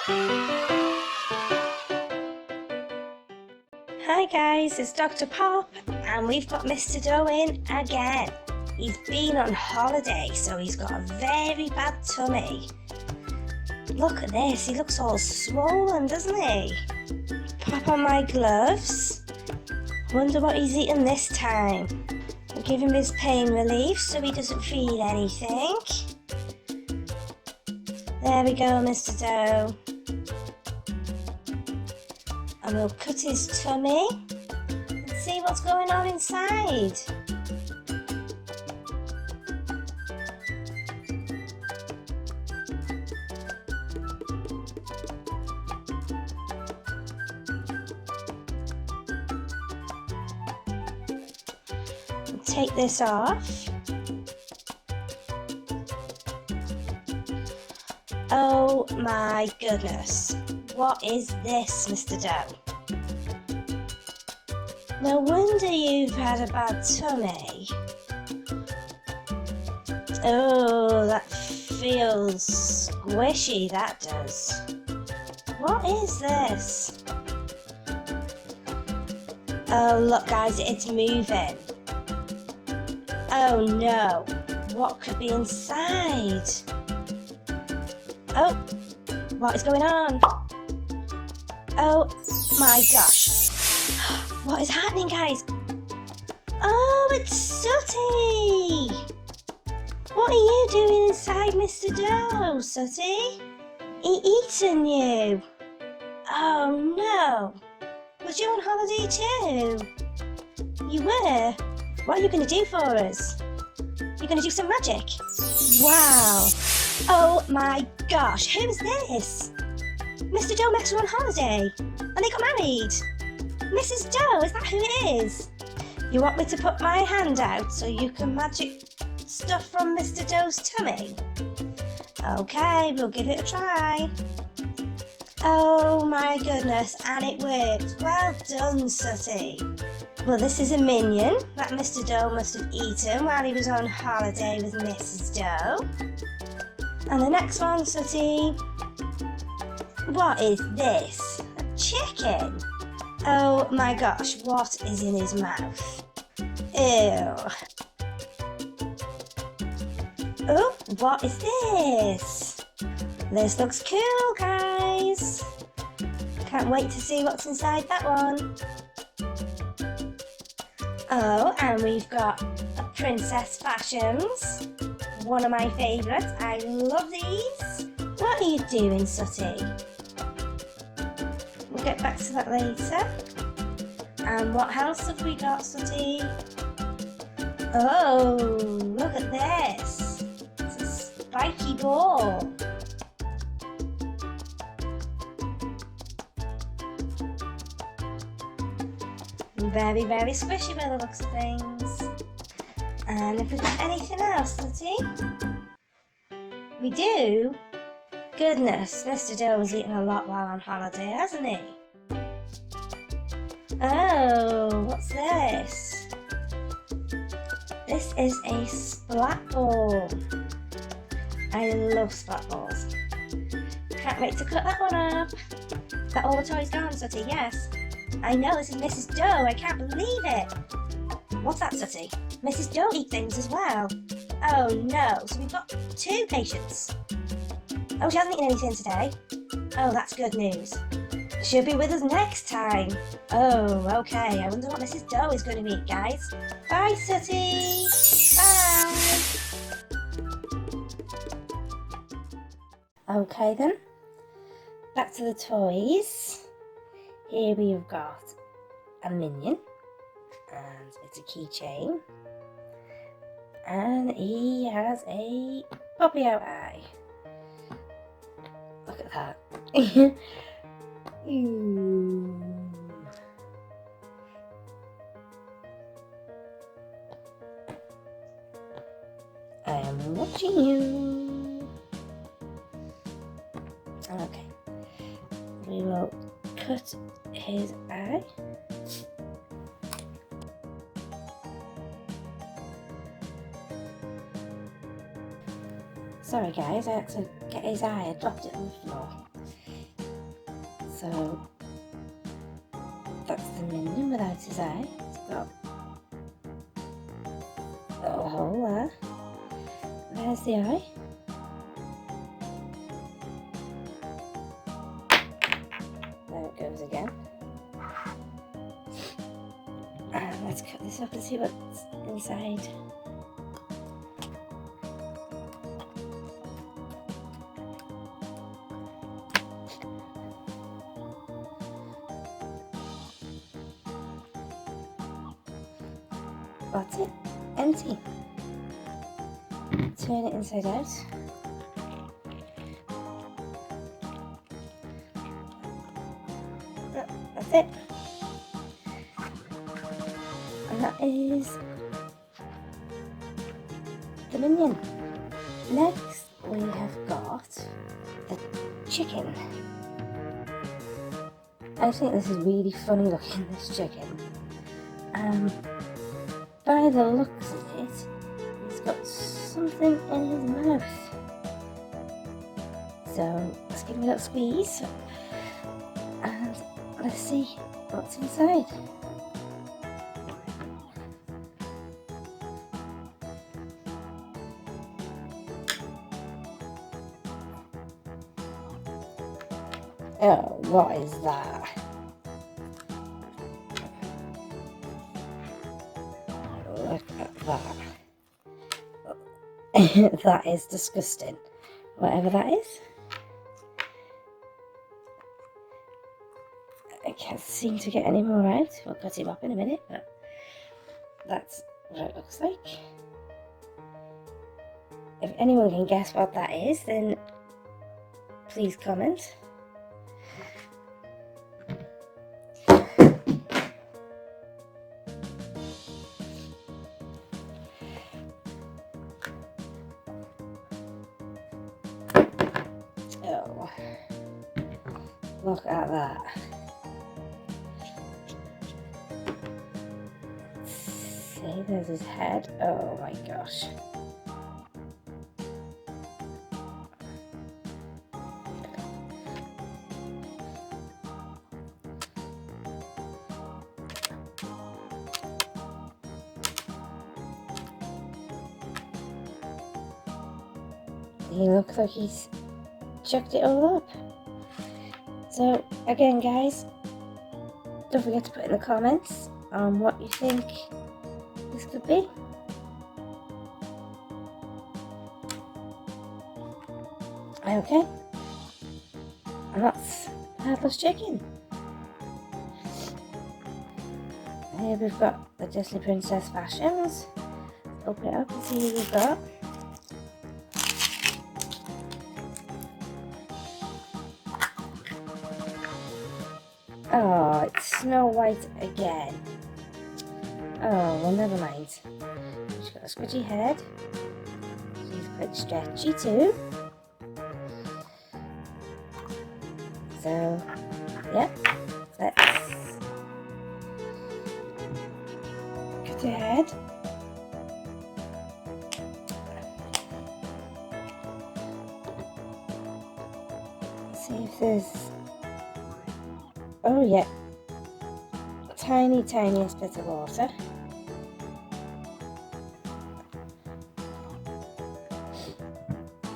Hi guys, it's Dr. Pop and we've got Mr. Doe in again. He's been on holiday, so he's got a very bad tummy. Look at this, he looks all swollen, doesn't he? Pop on my gloves. Wonder what he's eaten this time. I'll give him his pain relief so he doesn't feel anything. There we go, Mr. Doe. And we'll cut his tummy and see what's going on inside. We'll take this off. Oh my goodness. What is this, Mr. Doe? No wonder you've had a bad tummy. Oh, that feels squishy, that does. What is this? Oh, look guys, it's moving. Oh no, what could be inside? Oh, what is going on? Oh my gosh. What is happening, guys? Oh, it's Sooty! What are you doing inside Mr. Doe, Sooty? He eaten you. Oh no. Was you on holiday too? You were? What are you going to do for us? You're going to do some magic? Wow. Oh my gosh, who's this? Mr. Doe met her on holiday and they got married. Mrs. Doe, is that who it is? You want me to put my hand out so you can magic stuff from Mr. Doe's tummy? Okay, we'll give it a try. Oh my goodness, and it worked. Well done, Sooty. Well, this is a minion that Mr. Doe must have eaten while he was on holiday with Mrs. Doe. And the next one, Sooty. What is this? A chicken? Oh my gosh, what is in his mouth? Ew. Oh, what is this? This looks cool, guys. Can't wait to see what's inside that one. Oh, and we've got a Princess Fashions. One of my favourites. I love these. What are you doing, Sooty? We'll get back to that later. And what else have we got, Sooty? Oh, look at this. It's a spiky ball. Very, very squishy by the looks of things. And if we've got anything else, Sooty? We do? Goodness, Mr. Doe was eating a lot while on holiday, hasn't he? Oh, what's this? This is a Splat ball. I love Splat balls. Can't wait to cut that one up. Got all the toys gone, Sooty? Yes. I know, this is Mrs. Doe. I can't believe it. What's that, Sooty? Mrs. Doe eats things as well. Oh no, so we've got two patients. Oh, she hasn't eaten anything today. Oh, that's good news. She'll be with us next time. Oh, okay. I wonder what Mrs. Doe is going to eat, guys. Bye, Sooty. Bye. Okay then. Back to the toys. Here we've got a minion. And it's a keychain. And he has a poppy out eye. Look at that. I am watching you. Okay. We will cut his eye. Sorry guys, I had to get his eye. I dropped it on the floor. So that's the minion without his eye. It's got a hole there. There's the eye. There it goes again. And let's cut this up and see what's inside. That's it. Empty. Turn it inside out. That's it. And that is the minion. Next we have got the chicken. I think this is really funny looking, this chicken. By the looks of it, he's got something in his mouth. So let's give him a little squeeze and let's see what's inside. Oh, what is that? Look at that. That is disgusting. Whatever that is. I can't seem to get any more out. We'll cut him up in a minute, but that's what it looks like. If anyone can guess what that is, then please comment. Oh, look at that. See, there's his head. Oh my gosh. He looks like he's chucked it all up. So again guys, don't forget to put in the comments on what you think this could be. Okay, and that's Headless Chicken. Here we've got the Disney Princess fashions. Open it up and see what we've got. Oh, it's Snow White again. Oh, well, never mind. She's got a squidgy head. She's quite stretchy too. So, yeah, let's cut her head. See if there's... Oh yeah, tiniest bit of water.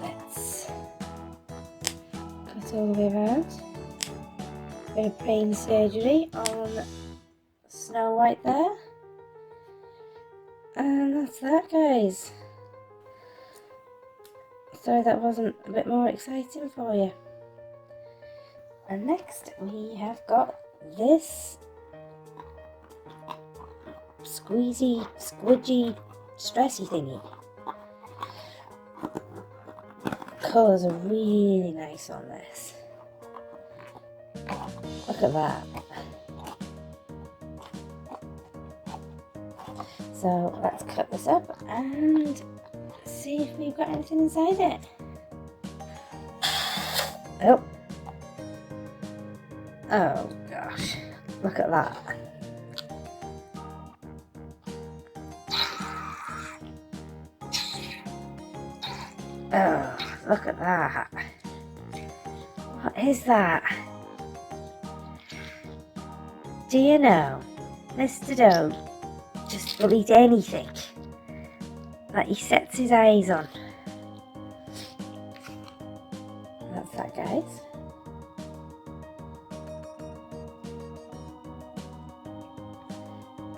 Let's cut all the way around. Bit of brain surgery on Snow White there. And that's that, guys. Sorry that wasn't a bit more exciting for you. And next we have got this squeezy, squidgy, stressy thingy. Colours are really nice on this. Look at that. So let's cut this up and see if we've got anything inside it. Oh. Oh gosh, look at that. Oh, look at that. What is that? Do you know, Mr. Doe just will eat anything that he sets his eyes on. That's that, guys.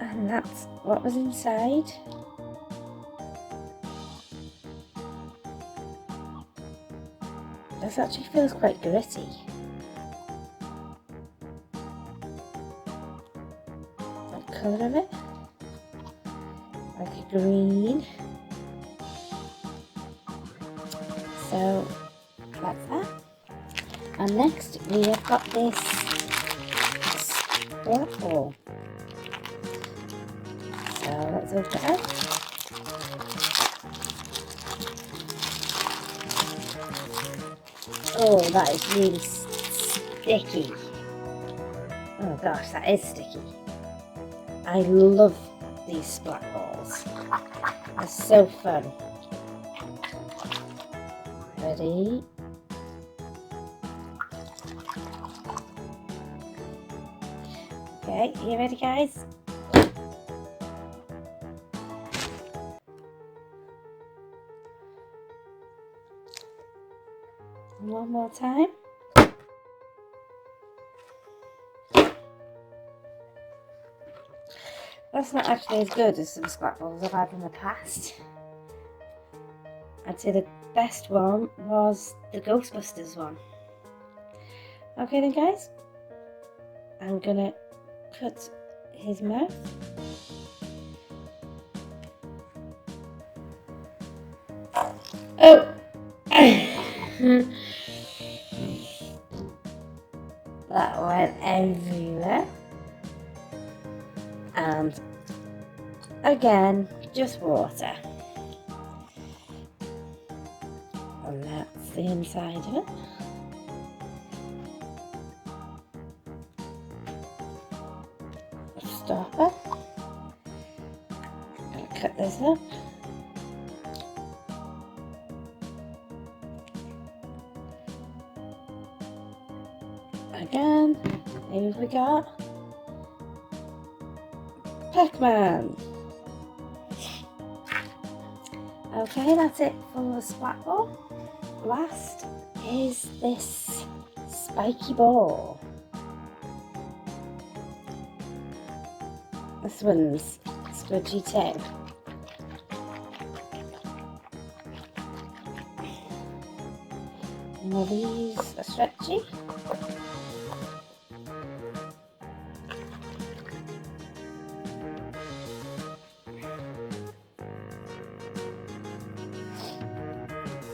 And that's what was inside. This actually feels quite gritty. The colour of it, like a green. So that's that. And next we have got this Splat ball. So let's open it up. Oh, that is really sticky. Oh gosh, that is sticky. I love these Splat balls. They're so fun. Ready? Okay, you ready, guys? One more time. That's not actually as good as some Splat balls I've had in the past. I'd say the best one was the Ghostbusters one. Okay then, guys. I'm gonna cut his mouth. Oh! That went everywhere. And again, just water. And that's the inside of it. Stopper. I'll cut this up. Again, here we got Pac-Man. Okay, that's it for the Splat ball. Last is this Spiky ball. This one's squidgy too. Now these are stretchy.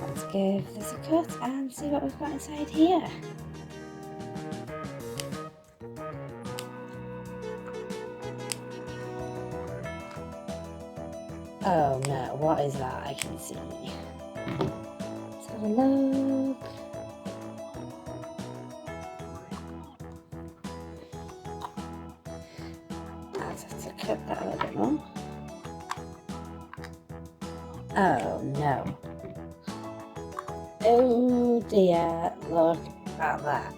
Let's give this a cut and see what we've got inside here. Oh no, what is that I can see? Let's have a look. I'll just have to cut that a little bit more. Oh no. Oh dear, look at that.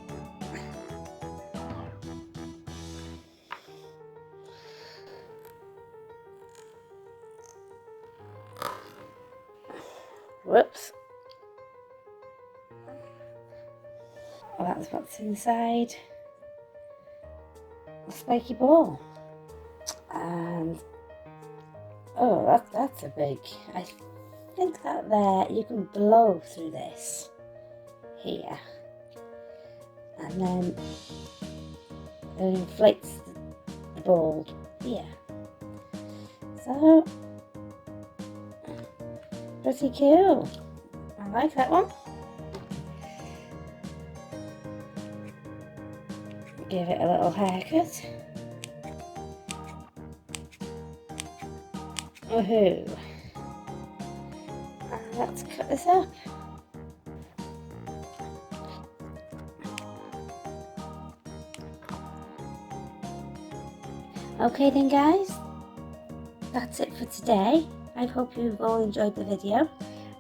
Whoops. Well, that's what's inside the Spiky ball. And oh, that's a big. I think that there you can blow through this here, and then it inflates the ball here. So pretty cool. I like that one. Give it a little haircut. Woohoo! And let's cut this up. Okay then, guys, that's it for today. I hope you've all enjoyed the video,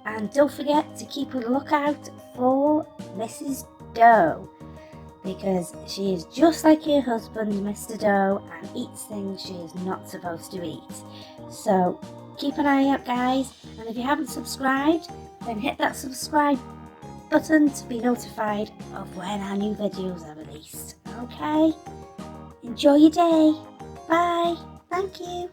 and don't forget to keep a lookout for Mrs. Doe, because she is just like her husband, Mr. Doe, and eats things she is not supposed to eat. So keep an eye out, guys, and if you haven't subscribed, then hit that subscribe button to be notified of when our new videos are released. Okay? Enjoy your day. Bye. Thank you.